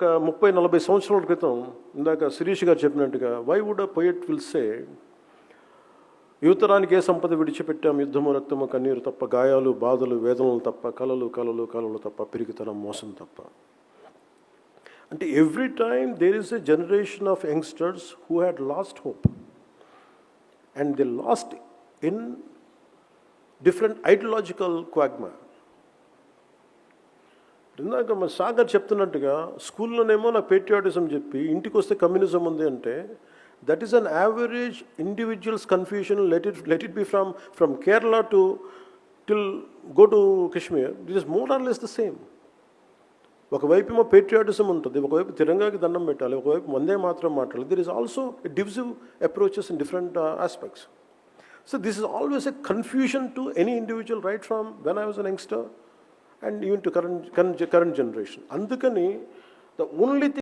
ఒక 30-40 సంవత్సరాల క్రితం ఇందాక శిరీష్ గారు చెప్పినట్టుగా why would a poet will say యువతరానికి ఏ సంపద విడిచిపెట్టాం, యుద్ధము రక్తము కన్నీరు తప్ప, గాయాలు బాధలు వేదనలు తప్ప, కలలు కలలు కలలు తప్ప, పిరికితనం మోసం తప్ప. అంటే every time there is a generation of youngsters who had lost hope and they lost in different ideological quagmire. ఇందాక మన సాగర్ చెప్తున్నట్టుగా స్కూల్లోనేమో నాకు పేట్రియాటిజం చెప్పి ఇంటికి వస్తే కమ్యూనిజం ఉంది అంటే that is an average individuals confusion. Let it be from Kerala to till go to Kashmir, that is more or less the same. ఒకవైపు ఏమో పేట్రియాటిజం ఉంటుంది, ఒకవైపు తిరంగాకి దండం పెట్టాలి, ఒకవైపు వందే మాత్రం మాట్లాడాలి. There is also divisive approaches in different aspects. So this is always a confusion to any individual right from when I was an youngster and even to current generation. Andukani, the only thing